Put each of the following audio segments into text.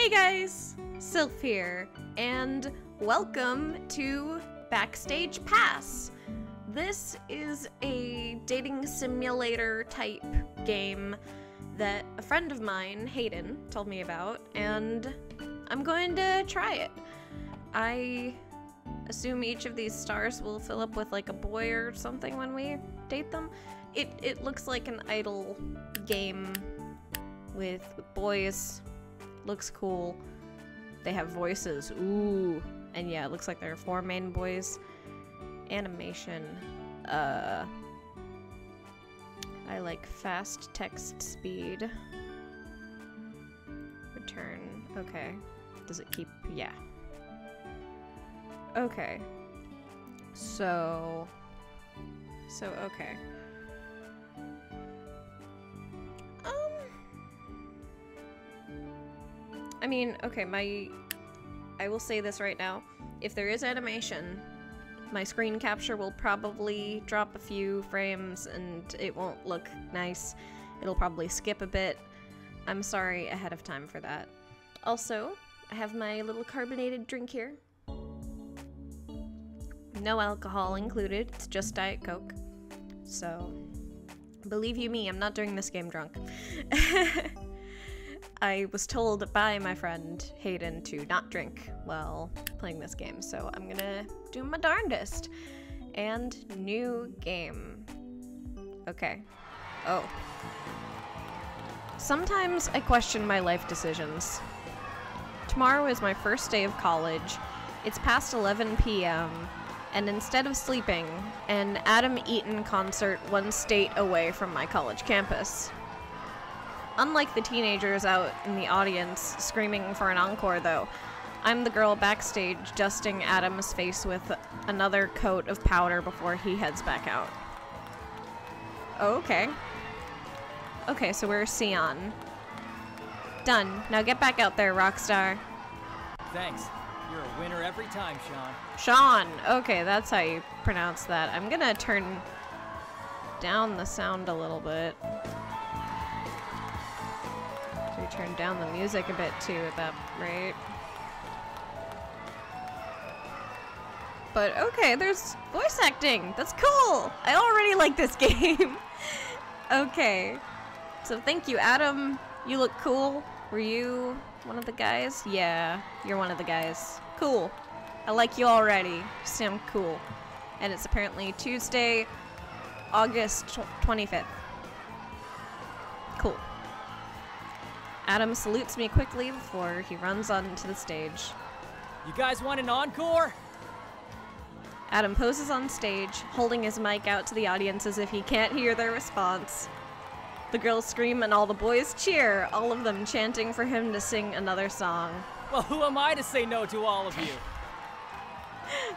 Hey guys, Sylph here, and welcome to Backstage Pass. This is a dating simulator type game that a friend of mine, Hayden, told me about, and I'm going to try it. I assume each of these stars will fill up with like a boy or something when we date them. It looks like an idle game with boys. Looks cool. They have voices. Ooh. And yeah, it looks like there are 4 main boys. Animation. I like fast text speed. Return. Okay. Does it keep? Yeah. Okay. So okay. I mean, okay, I will say this right now. If there is animation, my screen capture will probably drop a few frames and it won't look nice. It'll probably skip a bit. I'm sorry ahead of time for that. Also, I have my little carbonated drink here. No alcohol included, it's just Diet Coke. So, believe you me, I'm not doing this game drunk. I was told by my friend Hayden to not drink while playing this game, so I'm gonna do my darndest. And new game. Okay. Oh. Sometimes I question my life decisions. Tomorrow is my first day of college. It's past 11 p.m. and instead of sleeping, an Adam Eaton concert 1 state away from my college campus. Unlike the teenagers out in the audience screaming for an encore, though, I'm the girl backstage dusting Adam's face with another coat of powder before he heads back out. Oh, okay. Okay, so we're Sion. Done. Now get back out there, Rockstar. Thanks. You're a winner every time, Sean. Sean! Okay, that's how you pronounce that. I'm gonna turn down the sound a little bit. Turn down the music a bit too at that rate. But okay, there's voice acting. That's cool. I already like this game. Okay. So thank you, Adam. You look cool. Were you one of the guys? Yeah, you're one of the guys. Cool. I like you already. You sound cool. And it's apparently Tuesday, August 25th. Cool. Adam salutes me quickly before he runs onto the stage. You guys want an encore? Adam poses on stage, holding his mic out to the audience as if he can't hear their response. The girls scream and all the boys cheer, all of them chanting for him to sing another song. Well, who am I to say no to all of you?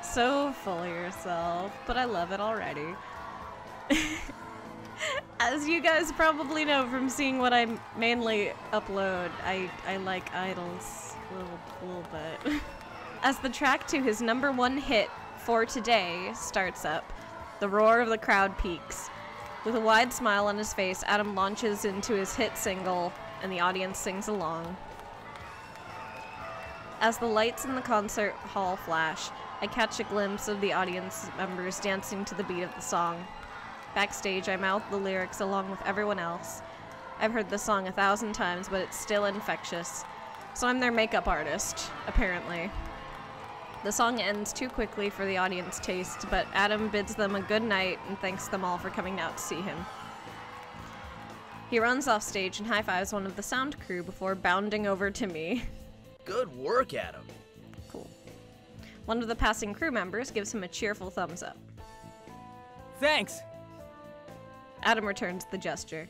So full of yourself, but I love it already. As you guys probably know from seeing what I mainly upload, I like idols a little bit. As the track to his #1 hit for today starts up, the roar of the crowd peaks. With a wide smile on his face, Adam launches into his hit single, and the audience sings along. As the lights in the concert hall flash, I catch a glimpse of the audience members dancing to the beat of the song. Backstage, I mouth the lyrics along with everyone else. I've heard the song 1,000 times, but it's still infectious. So I'm their makeup artist, apparently. The song ends too quickly for the audience taste, but Adam bids them a good night and thanks them all for coming out to see him. He runs off stage and high-fives one of the sound crew before bounding over to me. Good work, Adam. Cool. One of the passing crew members gives him a cheerful thumbs up. Thanks. Adam returns the gesture.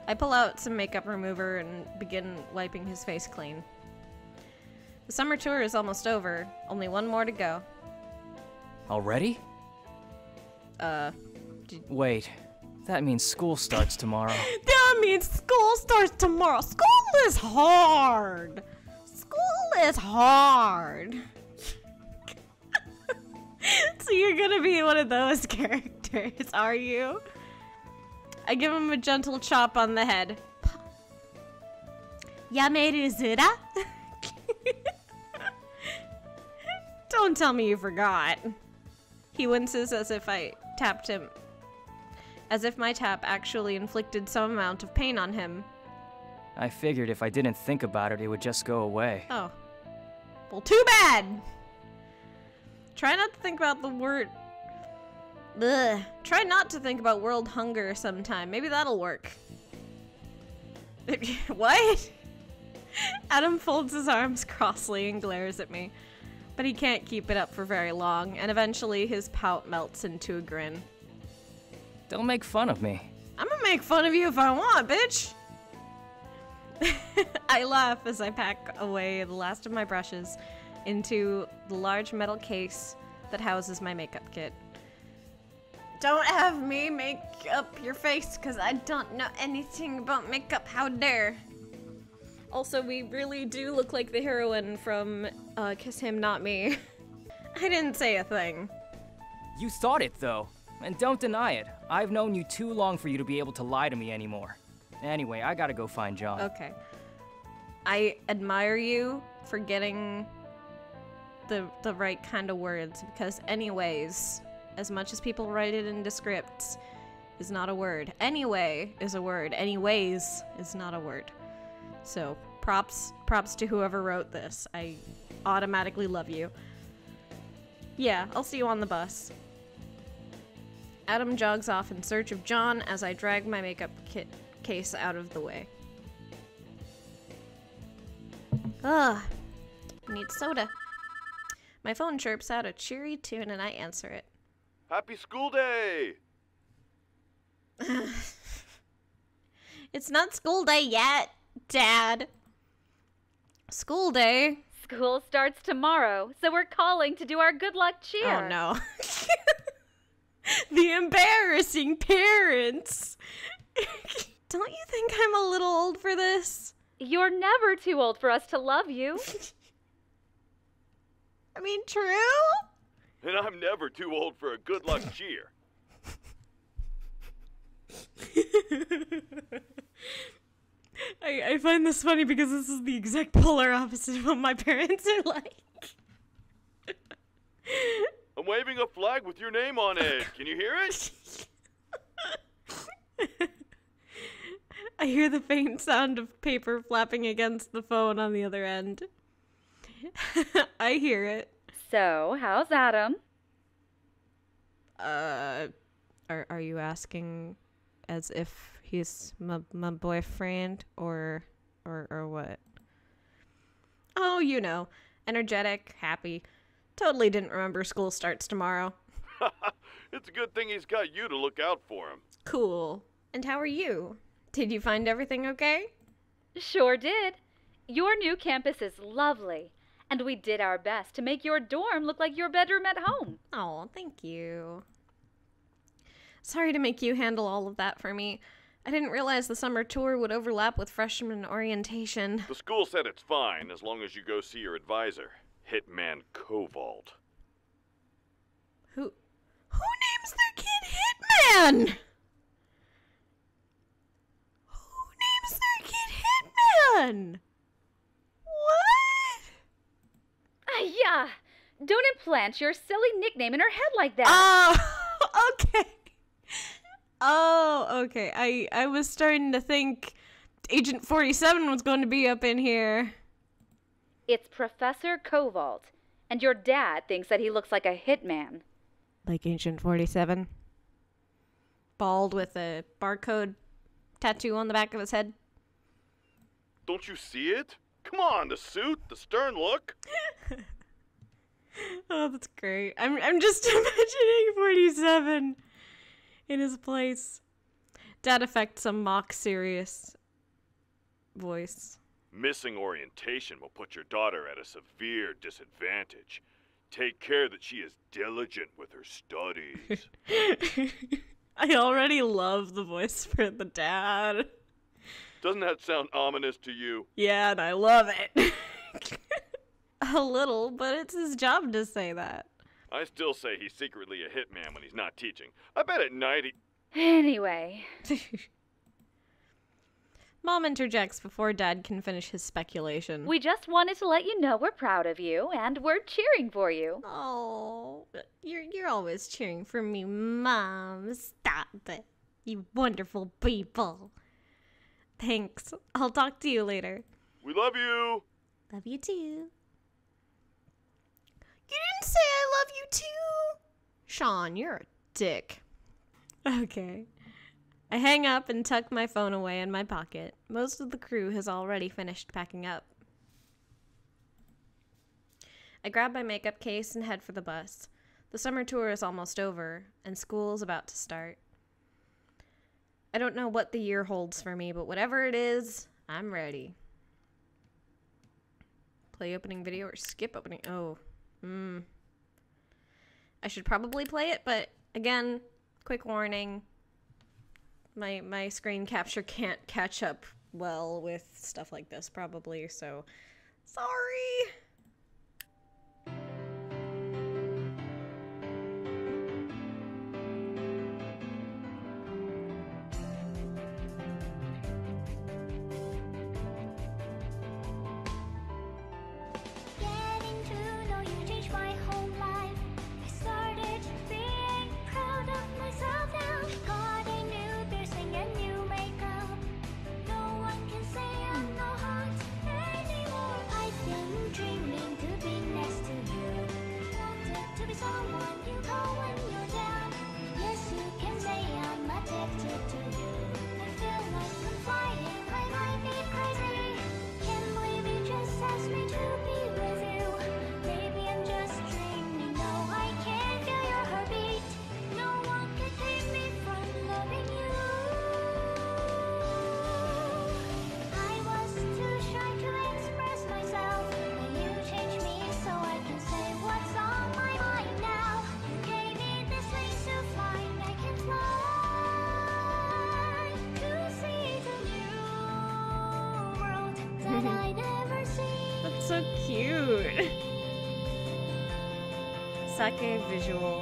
I pull out some makeup remover and begin wiping his face clean. The summer tour is almost over. Only 1 more to go. Already? Wait. That means school starts tomorrow. That means school starts tomorrow. School is hard. School is hard. So you're gonna be one of those characters, are you? I give him a gentle chop on the head. Yameru Zura? Don't tell me you forgot. He winces as if I tapped him. As if my tap actually inflicted some amount of pain on him. I figured if I didn't think about it, it would just go away. Oh. Well, too bad! Try not to think about the word... Ugh. Try not to think about world hunger sometime. Maybe that'll work. What? Adam folds his arms crossly and glares at me. But he can't keep it up for very long, and eventually his pout melts into a grin. Don't make fun of me. I'm gonna make fun of you if I want, bitch! I laugh as I pack away the last of my brushes into the large metal case that houses my makeup kit. Don't have me make up your face, because I don't know anything about makeup, how dare. Also, we really do look like the heroine from Kiss Him, Not Me. I didn't say a thing. You thought it, though. And don't deny it. I've known you too long for you to be able to lie to me anymore. Anyway, I gotta go find John. Okay. I admire you for getting the right kind of words, because anyways, as much as people write it into scripts, is not a word. Anyway is a word. Anyways is not a word. So, props to whoever wrote this. I automatically love you. Yeah, I'll see you on the bus. Adam jogs off in search of John as I drag my makeup case out of the way. Ugh. Need soda. My phone chirps out a cheery tune and I answer it. Happy school day! It's not school day yet, Dad. School day? School starts tomorrow, so we're calling to do our good luck cheer. Oh no. The embarrassing parents. Don't you think I'm a little old for this? You're never too old for us to love you. I mean, true? And I'm never too old for a good luck cheer. I find this funny because this is the exact polar opposite of what my parents are like. I'm waving a flag with your name on it. Can you hear it? I hear the faint sound of paper flapping against the phone on the other end. I hear it. So, how's Adam? Are you asking as if he's my boyfriend or what? Oh, you know, energetic, happy. Totally didn't remember school starts tomorrow. It's a good thing he's got you to look out for him. Cool. And how are you? Did you find everything okay? Sure did. Your new campus is lovely, and we did our best to make your dorm look like your bedroom at home. Oh, thank you. Sorry to make you handle all of that for me. I didn't realize the summer tour would overlap with freshman orientation. The school said it's fine as long as you go see your advisor, Hitman Kobold. Who names their kid Hitman? Who names their kid Hitman? What? Yeah, don't implant your silly nickname in her head like that. Oh, okay. Oh, okay. I was starting to think Agent 47 was going to be up in here. It's Professor Kobold, and your dad thinks that he looks like a hitman. Like Agent 47? Bald with a barcode tattoo on the back of his head? Don't you see it? Come on, the suit, the stern look. Oh, that's great. I'm just imagining 47 in his place. Dad affects some mock serious voice. Missing orientation will put your daughter at a severe disadvantage. Take care that she is diligent with her studies. I already love the voice for the dad. Doesn't that sound ominous to you? Yeah, and I love it. A little, but it's his job to say that. I still say he's secretly a hitman when he's not teaching. I bet at night he... Anyway. Mom interjects before Dad can finish his speculation. We just wanted to let you know we're proud of you, and we're cheering for you. Oh, you're always cheering for me, Mom. Stop it, you wonderful people. Thanks. I'll talk to you later. We love you! Love you too. You didn't say I love you too. Sean, you're a dick. Okay. I hang up and tuck my phone away in my pocket. Most of the crew has already finished packing up. I grab my makeup case and head for the bus. The summer tour is almost over, and school's about to start. I don't know what the year holds for me, but whatever it is, I'm ready. Play opening video or skip opening? Oh, I should probably play it, but again, quick warning. My screen capture can't catch up well with stuff like this, probably, so sorry. Getting to know you changed my whole life. I started being proud of myself now. Got a new piercing and new makeup. No one can say I'm not hot anymore. I've been dreaming to be next to you. Wanted to be someone you call when you're down. Yes, you can say I'm addicted to you. I feel like I'm flying, I might be crazy. Can't believe you just asked me to be with you. Maybe I'm just dreaming. No, I can't feel your heartbeat. No one can keep me from loving you. I was too shy to express myself, but you changed me so I can say what's on my mind now. You gave me this wings to fly, I can fly to see the new world that I never seen. That's so cute. Sake visual.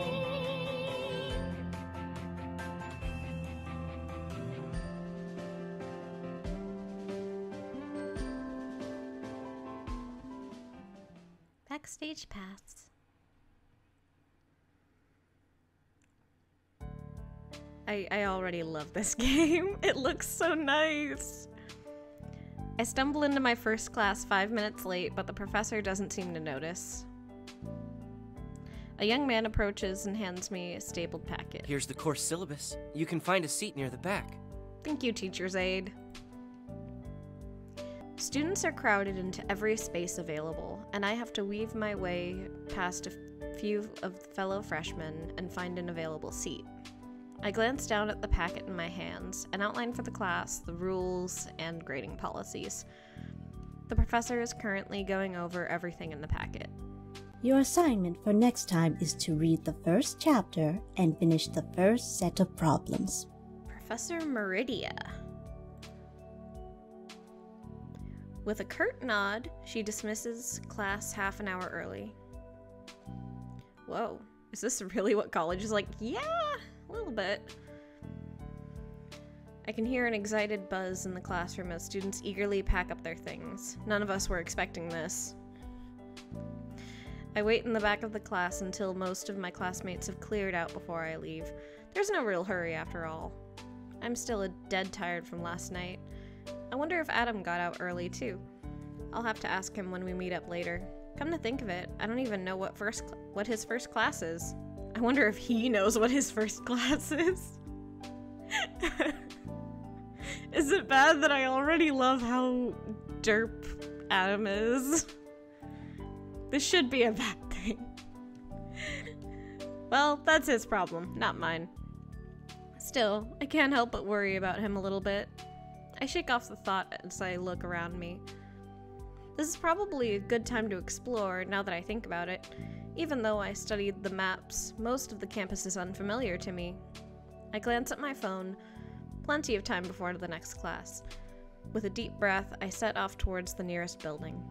Backstage pass. I already love this game. It looks so nice. I stumble into my first class 5 minutes late, but the professor doesn't seem to notice. A young man approaches and hands me a stapled packet. Here's the course syllabus. You can find a seat near the back. Thank you, teacher's aide. Students are crowded into every space available, and I have to weave my way past a few of the fellow freshmen and find an available seat. I glance down at the packet in my hands and outline for the class the rules and grading policies. The professor is currently going over everything in the packet. Your assignment for next time is to read the first chapter and finish the first set of problems. Professor Meridia. With a curt nod, she dismisses class half an hour early. Whoa, is this really what college is like? Yeah, a little bit. I can hear an excited buzz in the classroom as students eagerly pack up their things. None of us were expecting this. I wait in the back of the class until most of my classmates have cleared out before I leave. There's no real hurry after all. I'm still dead tired from last night. I wonder if Adam got out early too. I'll have to ask him when we meet up later. Come to think of it, I don't even know what his first class is. I wonder if he knows what his first class is. Is it bad that I already love how derp Adam is? This should be a bad thing. Well, that's his problem, not mine. Still, I can't help but worry about him a little bit. I shake off the thought as I look around me. This is probably a good time to explore, now that I think about it. Even though I studied the maps, most of the campus is unfamiliar to me. I glance at my phone. Plenty of time before the next class. With a deep breath, I set off towards the nearest building.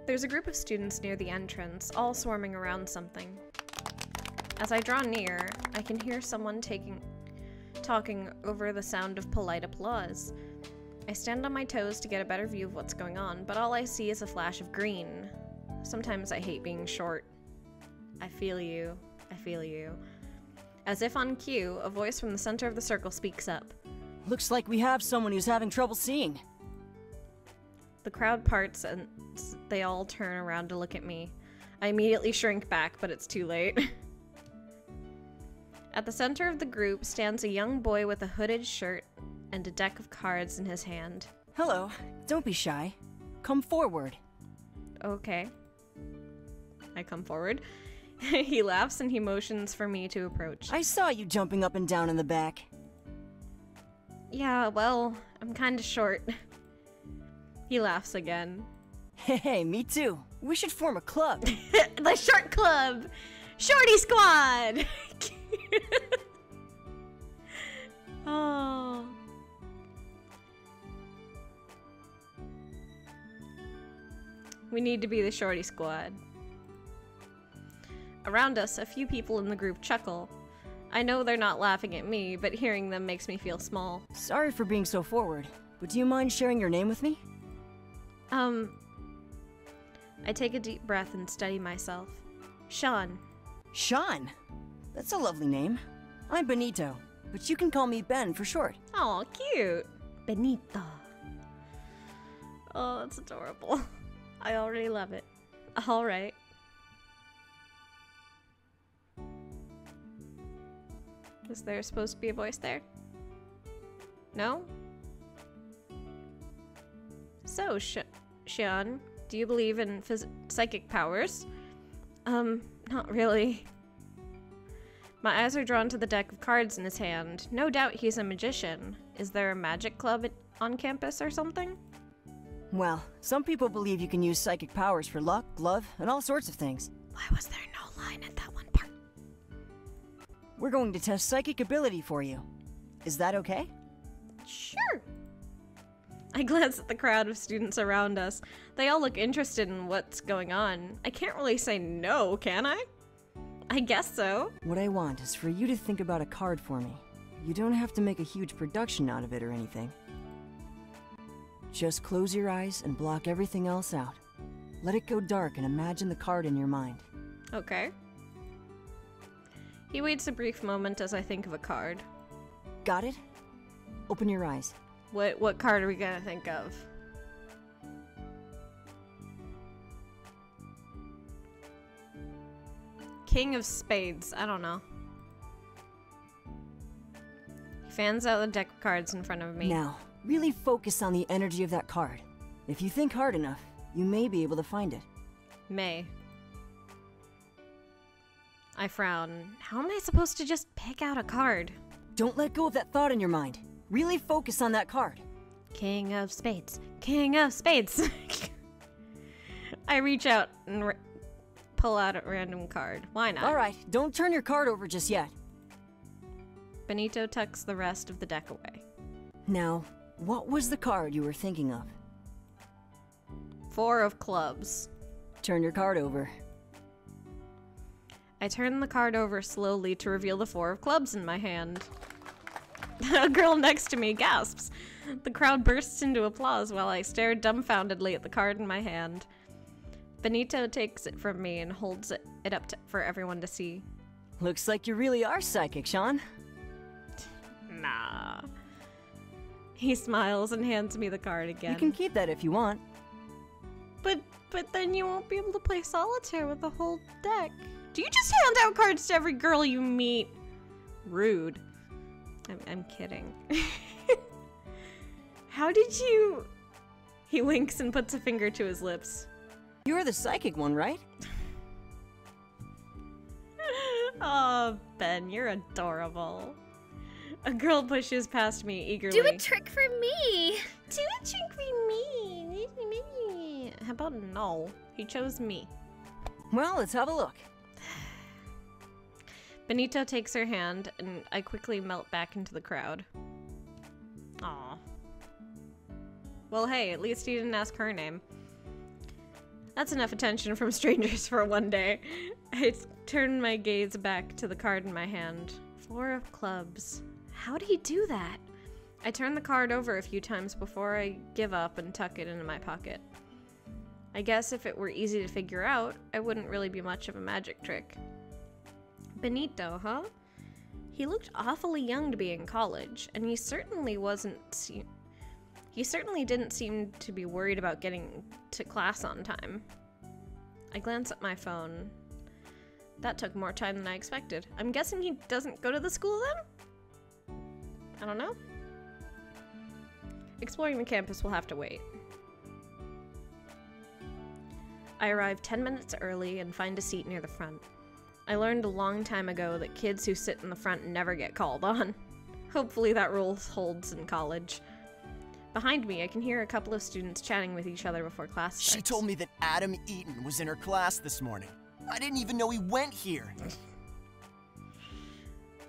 There's a group of students near the entrance, all swarming around something. As I draw near, I can hear someone talking over the sound of polite applause. I stand on my toes to get a better view of what's going on, but all I see is a flash of green. Sometimes I hate being short. I feel you. I feel you. As if on cue, a voice from the center of the circle speaks up. Looks like we have someone who's having trouble seeing. The crowd parts and they all turn around to look at me. I immediately shrink back, but it's too late. At the center of the group stands a young boy with a hooded shirt and a deck of cards in his hand. Hello. Don't be shy. Come forward. Okay. I come forward. He laughs and he motions for me to approach. I saw you jumping up and down in the back. Yeah, well, I'm kinda short. He laughs again. Hey, me too. We should form a club. The Short Club! Shorty Squad! Oh. We need to be the Shorty Squad. Around us, a few people in the group chuckle. I know they're not laughing at me, but hearing them makes me feel small. Sorry for being so forward, but do you mind sharing your name with me? I take a deep breath and steady myself. Sean. Sean? That's a lovely name. I'm Benito, but you can call me Ben for short. Oh, cute. Benito. Oh, that's adorable. I already love it. All right. Is there supposed to be a voice there? No? So, Sean, do you believe in psychic powers? Not really. My eyes are drawn to the deck of cards in his hand. No doubt he's a magician. Is there a magic club on campus or something? Well, some people believe you can use psychic powers for luck, love, and all sorts of things. Why was there no line at that one part? We're going to test psychic ability for you. Is that okay? Sure. I glance at the crowd of students around us. They all look interested in what's going on. I can't really say no, can I? I guess so. What I want is for you to think about a card for me. You don't have to make a huge production out of it or anything. Just close your eyes and block everything else out. Let it go dark and imagine the card in your mind. Okay. He waits a brief moment as I think of a card. Got it? Open your eyes. What card are we gonna think of? King of Spades. I don't know. He fans out the deck of cards in front of me. Now, really focus on the energy of that card. If you think hard enough, you may be able to find it. May. I frown. How am I supposed to just pick out a card? Don't let go of that thought in your mind. Really focus on that card. King of Spades. King of Spades. I reach out and pull out a random card. Why not? Alright, don't turn your card over just yet. Benito tucks the rest of the deck away. Now, what was the card you were thinking of? 4 of clubs. Turn your card over. I turn the card over slowly to reveal the 4 of clubs in my hand. A girl next to me gasps. The crowd bursts into applause while I stare dumbfoundedly at the card in my hand. Benito takes it from me and holds it up for everyone to see. Looks like you really are psychic, Sean. Nah. He smiles and hands me the card again. You can keep that if you want. But then you won't be able to play solitaire with the whole deck. Do you just hand out cards to every girl you meet? Rude. I'm kidding. How did you... He winks and puts a finger to his lips. You're the psychic one, right? Oh, Ben, you're adorable. A girl pushes past me eagerly. Do a trick for me! Do a trick for me! How about no? He chose me. Well, let's have a look. Benito takes her hand, and I quickly melt back into the crowd. Aw. Well, hey, at least he didn't ask her name. That's enough attention from strangers for one day. I turn my gaze back to the card in my hand. 4 of clubs. How'd he do that? I turn the card over a few times before I give up and tuck it into my pocket. I guess if it were easy to figure out, it wouldn't really be much of a magic trick. Benito, huh? He looked awfully young to be in college, and he certainly didn't seem to be worried about getting to class on time. I glance at my phone. That took more time than I expected. I'm guessing he doesn't go to the school then? I don't know. Exploring the campus will have to wait. I arrive 10 minutes early and find a seat near the front. I learned a long time ago that kids who sit in the front never get called on. Hopefully that rule holds in college. Behind me, I can hear a couple of students chatting with each other before class starts. She told me that Adam Eaton was in her class this morning. I didn't even know he went here.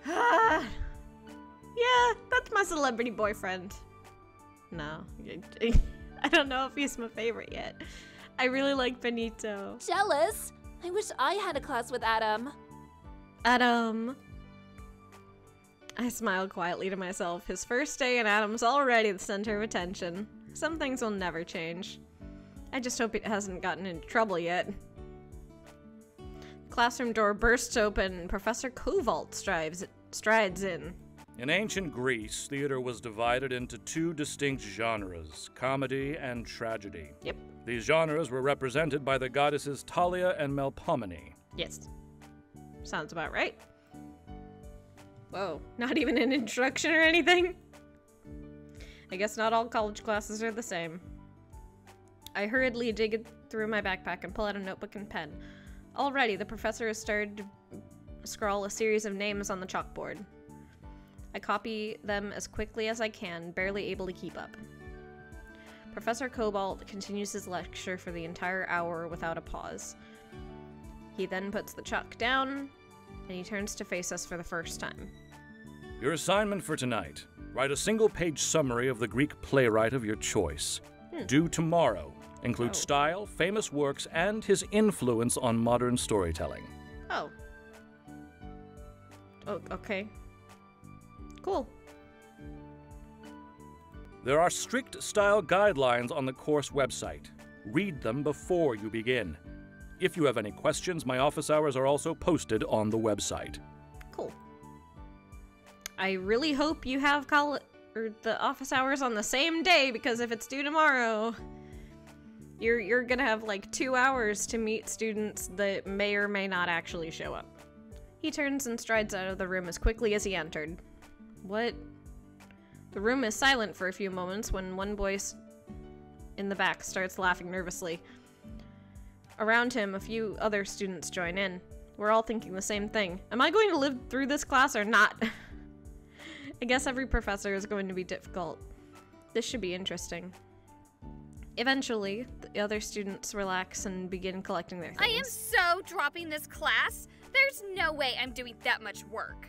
Yeah, that's my celebrity boyfriend. No, I don't know if he's my favorite yet. I really like Benito. Jealous? I wish I had a class with Adam. Adam. I smile quietly to myself. His first day and Adam's already the center of attention. Some things will never change. I just hope it hasn't gotten into trouble yet. The classroom door bursts open and Professor Kovault strides in. In ancient Greece, theater was divided into two distinct genres, comedy and tragedy. Yep. These genres were represented by the goddesses Thalia and Melpomene. Yes. Sounds about right. Whoa, not even an introduction or anything? I guess not all college classes are the same. I hurriedly dig through my backpack and pull out a notebook and pen. Already, the professor has started to scrawl a series of names on the chalkboard. I copy them as quickly as I can, barely able to keep up. Professor Kovault continues his lecture for the entire hour without a pause. He then puts the chalk down, and he turns to face us for the first time. Your assignment for tonight: write a single-page summary of the Greek playwright of your choice. Due tomorrow. Include style, famous works, and his influence on modern storytelling. Oh, okay. Cool. There are strict style guidelines on the course website. Read them before you begin. If you have any questions, my office hours are also posted on the website. Cool. I really hope you have the office hours on the same day, because if it's due tomorrow, you're gonna have like 2 hours to meet students that may or may not actually show up. He turns and strides out of the room as quickly as he entered. What? The room is silent for a few moments when one voice in the back starts laughing nervously. Around him, a few other students join in. We're all thinking the same thing. Am I going to live through this class or not? I guess every professor is going to be difficult. This should be interesting. Eventually, the other students relax and begin collecting their things. I am so dropping this class. There's no way I'm doing that much work.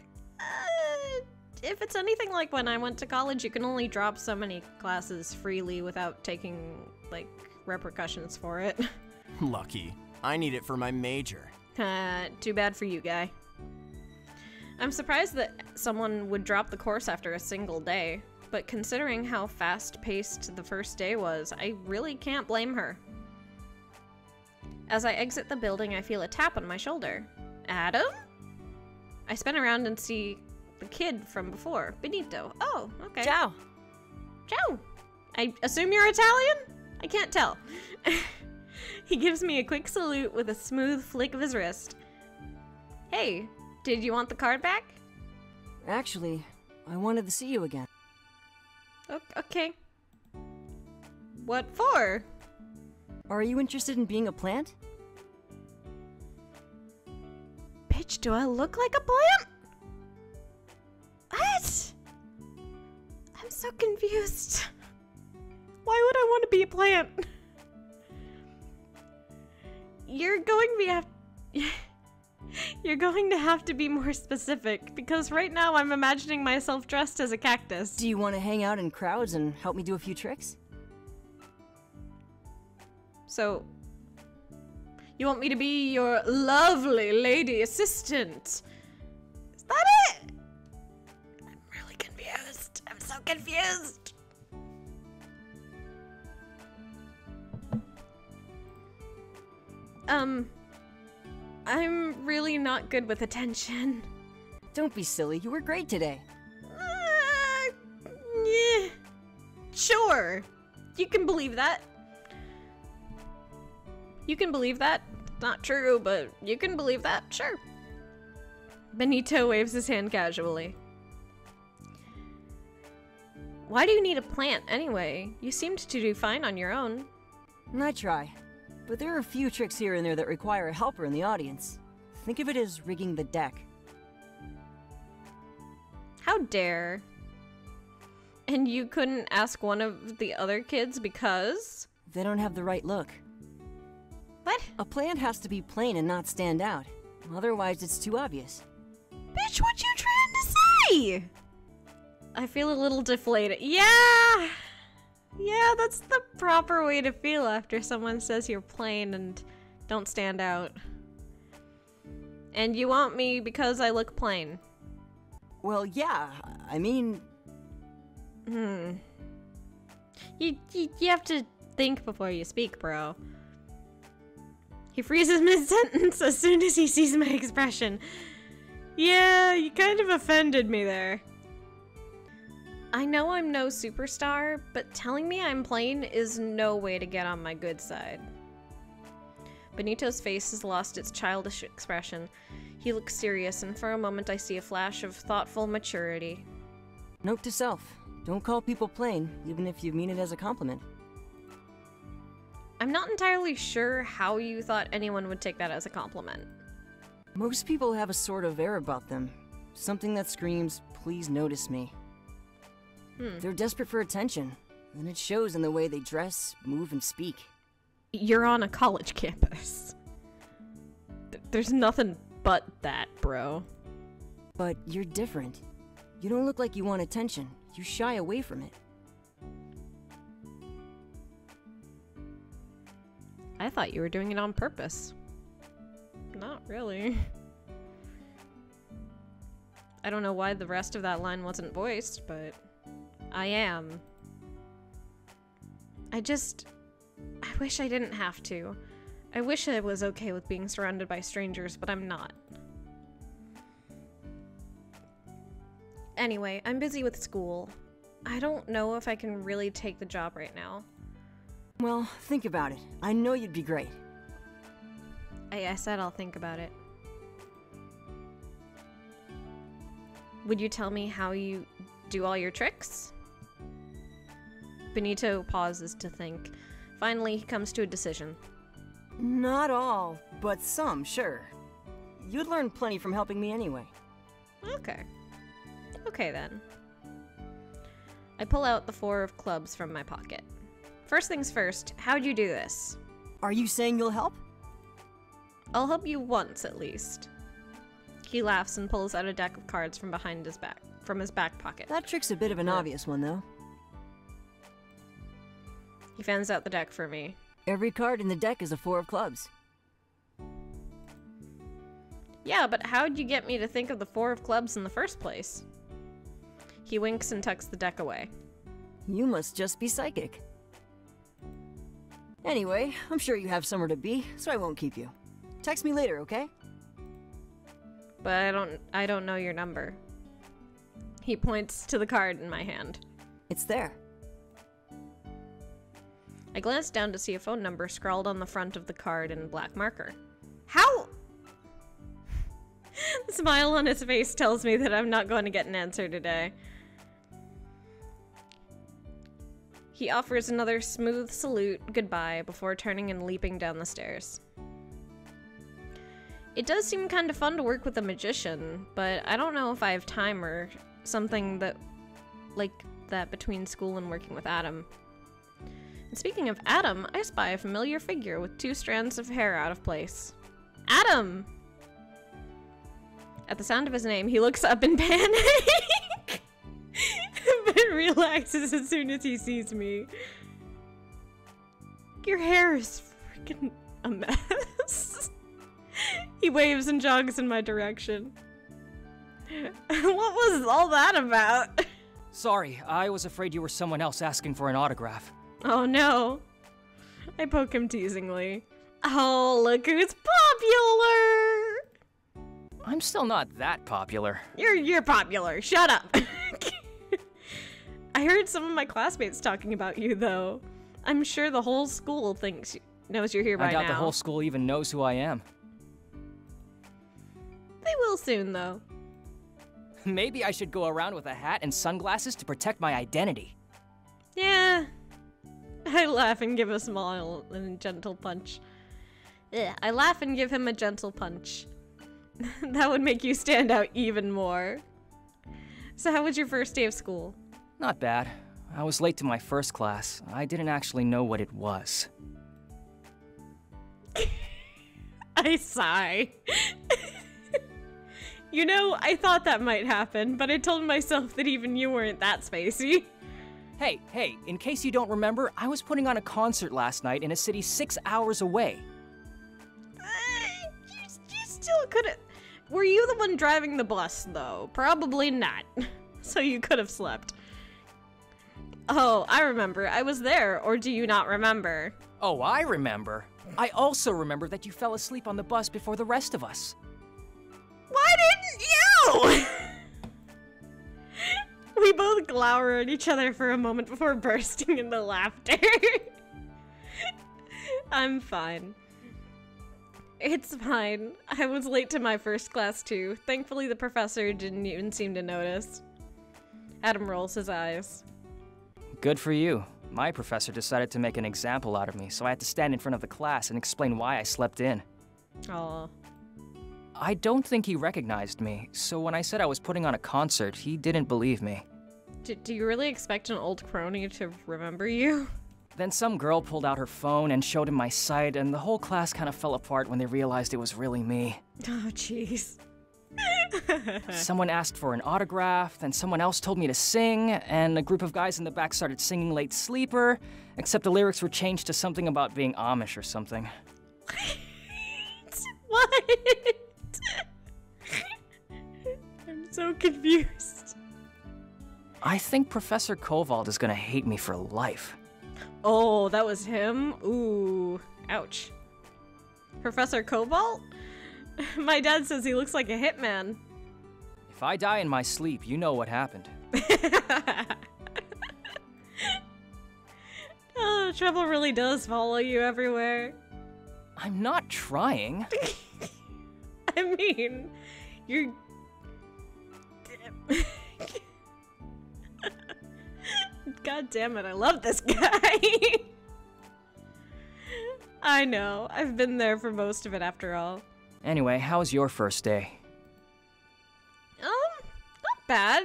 If it's anything like when I went to college, you can only drop so many classes freely without taking, like, repercussions for it. Lucky. I need it for my major. Too bad for you, guy. I'm surprised that someone would drop the course after a single day, but considering how fast-paced the first day was, I really can't blame her. As I exit the building, I feel a tap on my shoulder. Adam? I spin around and see the kid from before, Benito. Oh, okay. Ciao. Ciao. I assume you're Italian? I can't tell. He gives me a quick salute with a smooth flick of his wrist. Hey, did you want the card back? Actually, I wanted to see you again. Okay. What for? Are you interested in being a plant? Bitch, do I look like a plant? What? I'm so confused. Why would I want to be a plant? You're going to have to be more specific, because right now I'm imagining myself dressed as a cactus. Do you want to hang out in crowds and help me do a few tricks? So, you want me to be your lovely lady assistant? Is that it? I'm really confused. I'm so confused. I'm really not good with attention. Don't be silly. You were great today. Yeah. Sure. You can believe that. You can believe that. Not true, but you can believe that. Sure. Benito waves his hand casually. Why do you need a plant anyway? You seemed to do fine on your own. I try. But there are a few tricks here and there that require a helper in the audience. Think of it as rigging the deck. How dare. And you couldn't ask one of the other kids because? They don't have the right look. What? A plant has to be plain and not stand out. Otherwise, it's too obvious. Bitch, what you trying to say? I feel a little deflated. Yeah! Yeah, that's the proper way to feel after someone says you're plain and don't stand out. And you want me because I look plain. Well, yeah, I mean... You have to think before you speak, bro. He freezes mid-sentence as soon as he sees my expression. Yeah, you kind of offended me there. I know I'm no superstar, but telling me I'm plain is no way to get on my good side. Benito's face has lost its childish expression. He looks serious, and for a moment I see a flash of thoughtful maturity. Note to self. Don't call people plain, even if you mean it as a compliment. I'm not entirely sure how you thought anyone would take that as a compliment. Most people have a sort of air about them. Something that screams, please notice me. They're desperate for attention, and it shows in the way they dress, move, and speak. You're on a college campus. There's nothing but that, bro. But you're different. You don't look like you want attention. You shy away from it. I thought you were doing it on purpose. Not really. I don't know why the rest of that line wasn't voiced, but I am. I wish I didn't have to. I wish I was okay with being surrounded by strangers, but I'm not. Anyway, I'm busy with school. I don't know if I can really take the job right now. Well, think about it. I know you'd be great. I said I'll think about it. Would you tell me how you do all your tricks? Benito pauses to think. Finally, he comes to a decision. Not all, but some, sure. You'd learn plenty from helping me anyway. Okay. Okay then. I pull out the 4 of clubs from my pocket. First things first, how'd you do this? Are you saying you'll help? I'll help you once at least. He laughs and pulls out a deck of cards from behind his back, from his back pocket. That trick's a bit of an obvious one, though. He fans out the deck for me. Every card in the deck is a 4 of clubs. Yeah, but how'd you get me to think of the 4 of clubs in the first place? He winks and tucks the deck away. You must just be psychic. Anyway, I'm sure you have somewhere to be, so I won't keep you. Text me later, okay? But I don't know your number. He points to the card in my hand. It's there. I glance down to see a phone number scrawled on the front of the card in black marker. How? The smile on his face tells me that I'm not going to get an answer today. He offers another smooth salute goodbye before turning and leaping down the stairs. It does seem kind of fun to work with a magician, but I don't know if I have time or something that like that between school and working with Adam. And speaking of Adam, I spy a familiar figure with 2 strands of hair out of place. Adam! At the sound of his name, he looks up in panic, but relaxes as soon as he sees me. Your hair is freaking a mess. He waves and jogs in my direction. What was all that about? Sorry, I was afraid you were someone else asking for an autograph. Oh no. I poke him teasingly. Oh, look who's popular! I'm still not that popular. You're popular. Shut up. I heard some of my classmates talking about you, though. I'm sure the whole school knows you're here by now. I doubt the whole school even knows who I am. They will soon, though. Maybe I should go around with a hat and sunglasses to protect my identity. Yeah. I laugh and give a smile and a gentle punch. I laugh and give him a gentle punch. That would make you stand out even more. So how was your first day of school? Not bad. I was late to my first class. I didn't actually know what it was. I sigh. You know, I thought that might happen, but I told myself that even you weren't that spacey. Hey, in case you don't remember, I was putting on a concert last night in a city 6 hours away. You still could've... Were you the one driving the bus, though? Probably not. So you could have slept. Oh, I remember. I was there, or do you not remember? Oh, I remember. I also remember that you fell asleep on the bus before the rest of us. Why didn't you? We both glower at each other for a moment before bursting into laughter. I'm fine. It's fine. I was late to my first class too. Thankfully the professor didn't even seem to notice. Adam rolls his eyes. Good for you. My professor decided to make an example out of me, so I had to stand in front of the class and explain why I slept in. Aw. I don't think he recognized me, so when I said I was putting on a concert, he didn't believe me. Do you really expect an old crony to remember you? Then some girl pulled out her phone and showed him my site, and the whole class kind of fell apart when they realized it was really me. Oh, jeez. Someone asked for an autograph, then someone else told me to sing, and a group of guys in the back started singing Late Sleeper, except the lyrics were changed to something about being Amish or something. What? I'm so confused. I think Professor Koval is gonna hate me for life. Oh, that was him? Ooh, ouch. Professor Koval? My dad says he looks like a hitman. If I die in my sleep, you know what happened. Oh, trouble really does follow you everywhere. I'm not trying. I mean, you're... God damn it, I love this guy. I know, I've been there for most of it after all. Anyway, how was your first day? Not bad.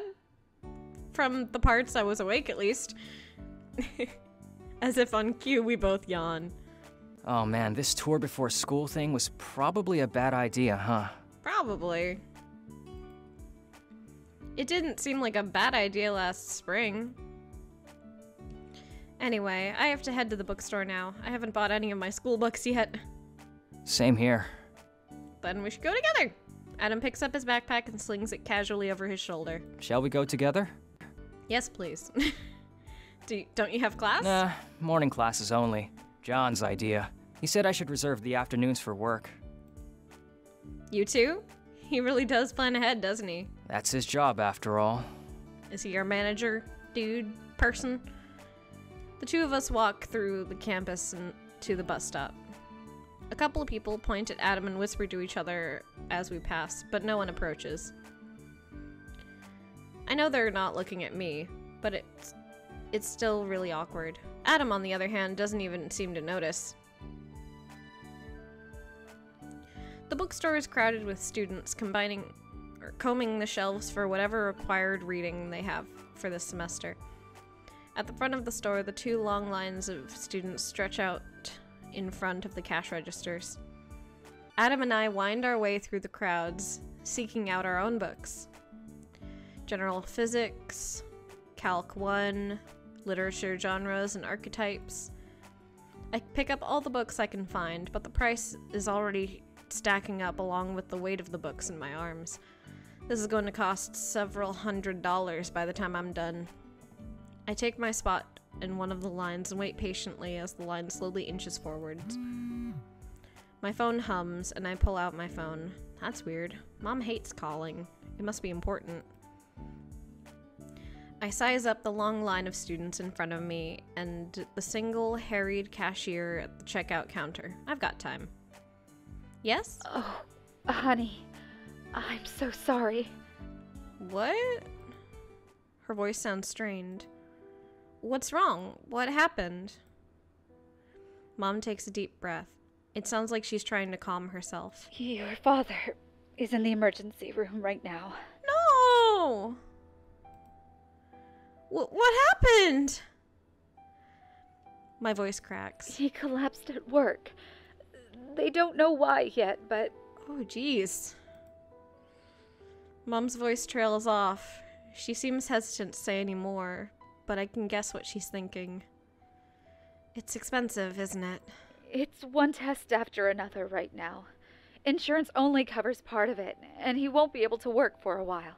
From the parts I was awake, at least. As if on cue, we both yawn. Oh man, this tour before school thing was probably a bad idea, huh? Probably. It didn't seem like a bad idea last spring. Anyway, I have to head to the bookstore now. I haven't bought any of my school books yet. Same here. Then we should go together. Adam picks up his backpack and slings it casually over his shoulder. Shall we go together? Yes, please. Don't you have class? Nah, morning classes only. John's idea. He said I should reserve the afternoons for work. You too? He really does plan ahead, doesn't he? That's his job, after all. Is he your manager, dude, person? The two of us walk through the campus and to the bus stop. A couple of people point at Adam and whisper to each other as we pass, but no one approaches. I know they're not looking at me, but it's still really awkward. Adam, on the other hand, doesn't even seem to notice. The bookstore is crowded with students combing the shelves for whatever required reading they have for this semester. At the front of the store, the two long lines of students stretch out in front of the cash registers. Adam and I wind our way through the crowds, seeking out our own books. General Physics, Calc 1, Literature Genres and Archetypes. I pick up all the books I can find, but the price is already stacking up along with the weight of the books in my arms. This is going to cost several $100s by the time I'm done. I take my spot in one of the lines and wait patiently as the line slowly inches forwards. My phone hums, and I pull out my phone. That's weird. Mom hates calling. It must be important. I size up the long line of students in front of me and the single harried cashier at the checkout counter. I've got time. Yes? Oh, honey, I'm so sorry. What? Her voice sounds strained. What's wrong? What happened? Mom takes a deep breath. It sounds like she's trying to calm herself. Your father is in the emergency room right now. No! What happened? My voice cracks. He collapsed at work. They don't know why yet, but... Oh, jeez. Mom's voice trails off. She seems hesitant to say any more, but I can guess what she's thinking. It's expensive, isn't it? It's one test after another right now. Insurance only covers part of it, and he won't be able to work for a while.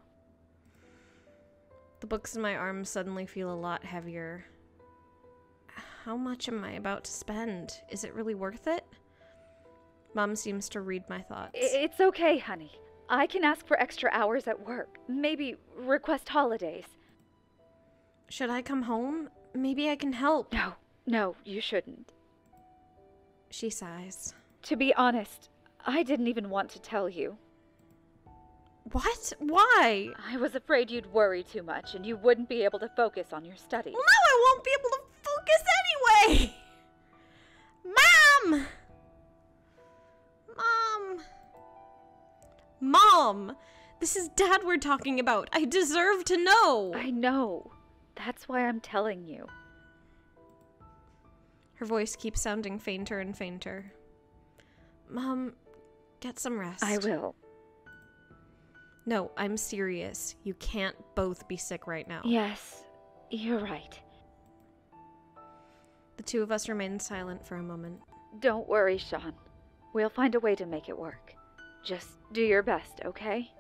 The books in my arms suddenly feel a lot heavier. How much am I about to spend? Is it really worth it? Mom seems to read my thoughts. It's okay, honey. I can ask for extra hours at work. Maybe request holidays. Should I come home? Maybe I can help. No, you shouldn't. She sighs. To be honest, I didn't even want to tell you. What? Why? I was afraid you'd worry too much and you wouldn't be able to focus on your studies. Well, now I won't be able to focus anyway! Mom! Mom! This is Dad we're talking about. I deserve to know. I know. That's why I'm telling you. Her voice keeps sounding fainter and fainter. Mom, get some rest. I will. No, I'm serious. You can't both be sick right now. Yes, you're right. The two of us remain silent for a moment. Don't worry, Sean. We'll find a way to make it work. Just do your best, okay?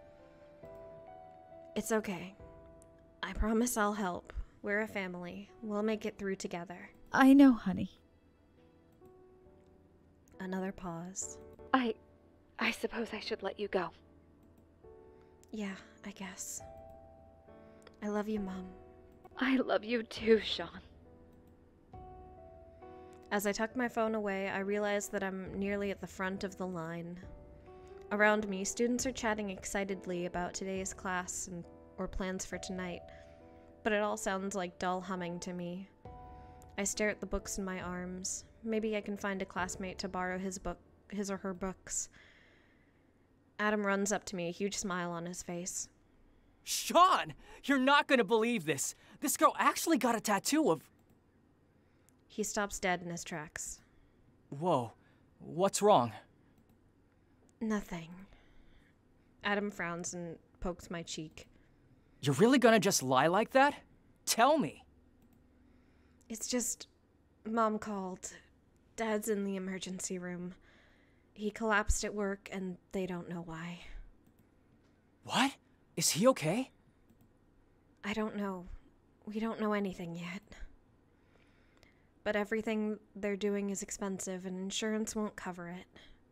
It's okay. I promise I'll help. We're a family. We'll make it through together. I know, honey. Another pause. I suppose I should let you go. Yeah, I guess. I love you, Mom. I love you too, Sean. As I tuck my phone away, I realize that I'm nearly at the front of the line. Around me, students are chatting excitedly about today's class or plans for tonight, but it all sounds like dull humming to me. I stare at the books in my arms. Maybe I can find a classmate to borrow his or her books. Adam runs up to me, a huge smile on his face. Sean! You're not gonna believe this! This girl actually got a tattoo of... He stops dead in his tracks. Whoa. What's wrong? Nothing. Adam frowns and pokes my cheek. You're really gonna just lie like that? Tell me. It's just... Mom called. Dad's in the emergency room. He collapsed at work, and they don't know why. What? Is he okay? I don't know. We don't know anything yet. But everything they're doing is expensive, and insurance won't cover it.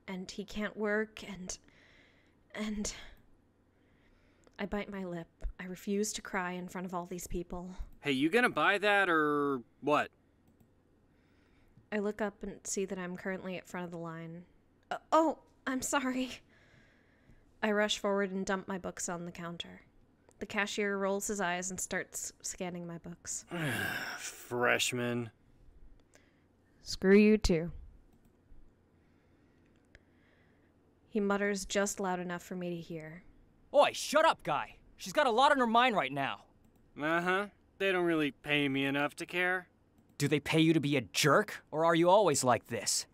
And he can't work, and... I bite my lip. I refuse to cry in front of all these people. Hey, you gonna buy that, or what? I look up and see that I'm currently at front of the line. Oh, I'm sorry. I rush forward and dump my books on the counter. The cashier rolls his eyes and starts scanning my books. Freshman. Screw you too. He mutters just loud enough for me to hear. Oi, shut up, guy. She's got a lot on her mind right now. Uh-huh. They don't really pay me enough to care. Do they pay you to be a jerk, or are you always like this?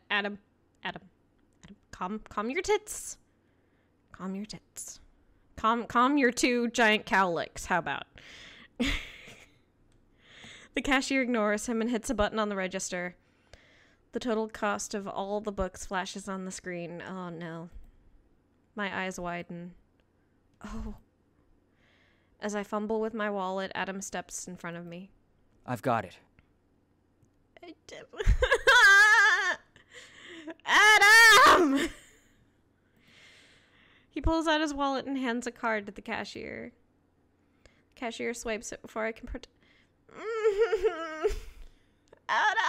Adam, calm your tits. Calm your tits. Calm your two giant cowlicks, how about? The cashier ignores him and hits a button on the register. The total cost of all the books flashes on the screen. Oh no. My eyes widen. Oh. As I fumble with my wallet, Adam steps in front of me. I've got it. Adam! He pulls out his wallet and hands a card to the cashier. The cashier swipes it before I can Adam!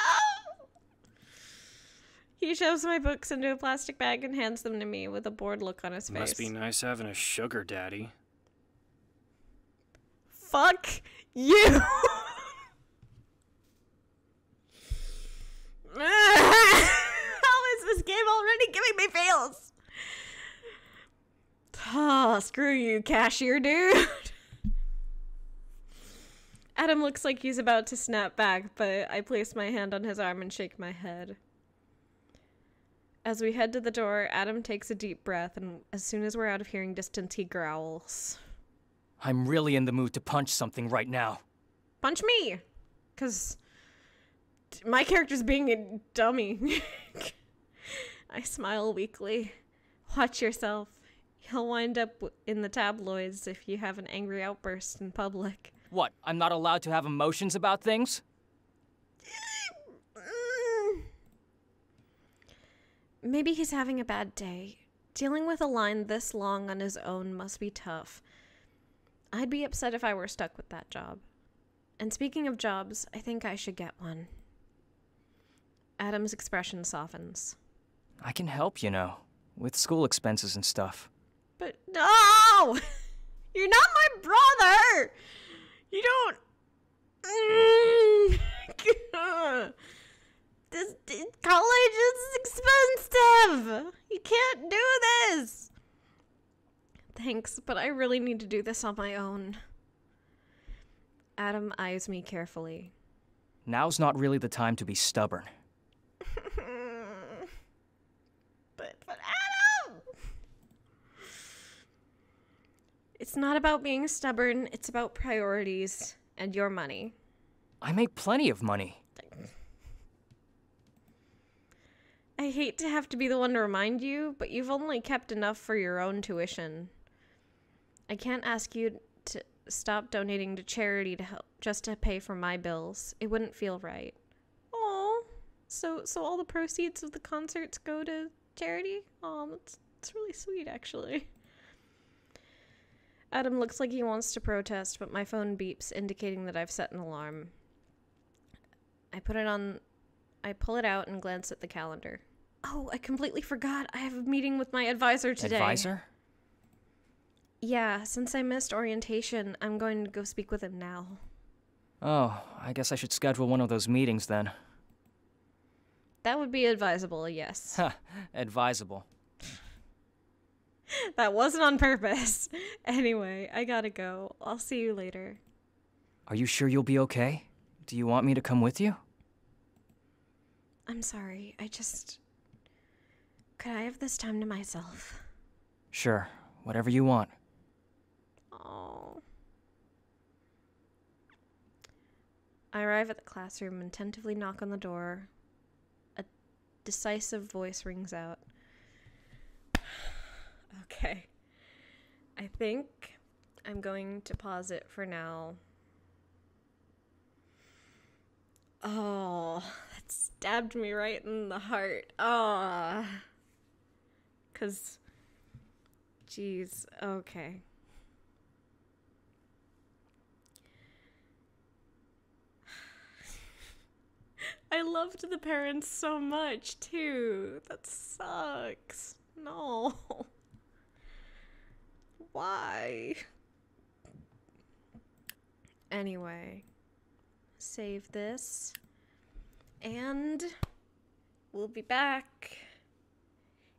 He shoves my books into a plastic bag and hands them to me with a bored look on his face. Must be nice having a sugar daddy. Fuck you! How is this game already giving me feels? Oh, screw you, cashier dude. Adam looks like he's about to snap back, but I place my hand on his arm and shake my head. As we head to the door, Adam takes a deep breath, and as soon as we're out of hearing distance, he growls. I'm really in the mood to punch something right now. Punch me! 'Cause my character's being a dummy. I smile weakly. Watch yourself. You'll wind up in the tabloids if you have an angry outburst in public. What, I'm not allowed to have emotions about things? Maybe he's having a bad day. Dealing with a line this long on his own must be tough. I'd be upset if I were stuck with that job. And speaking of jobs, I think I should get one. Adam's expression softens. I can help, you know, with school expenses and stuff. But no! You're not my brother! You don't... College is expensive! You can't do this! Thanks, but I really need to do this on my own. Adam eyes me carefully. Now's not really the time to be stubborn. But Adam! It's not about being stubborn, it's about priorities and your money. I make plenty of money. I hate to have to be the one to remind you, but you've only kept enough for your own tuition. I can't ask you to stop donating to charity to help just to pay for my bills. It wouldn't feel right. Oh, so all the proceeds of the concerts go to charity? Oh, that's really sweet, actually. Adam looks like he wants to protest, but my phone beeps, indicating that I've set an alarm. I pull it out and glance at the calendar. Oh, I completely forgot. I have a meeting with my advisor today. Advisor? Yeah, since I missed orientation, I'm going to go speak with him now. Oh, I guess I should schedule one of those meetings then. That would be advisable, yes. Ha, advisable. That wasn't on purpose. Anyway, I gotta go. I'll see you later. Are you sure you'll be okay? Do you want me to come with you? I'm sorry. Could I have this time to myself? Sure, whatever you want. Oh. I arrive at the classroom and tentatively knock on the door. A decisive voice rings out. Okay. I think I'm going to pause it for now. Oh, that stabbed me right in the heart. Ah. 'Cause, jeez, okay. I loved the parents so much, too. That sucks. No. Why? Anyway, save this. And we'll be back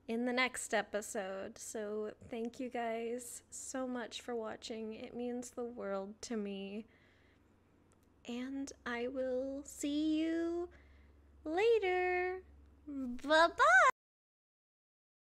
in the next episode. So thank you guys so much for watching. It means the world to me. And I will see you later. Bye-bye.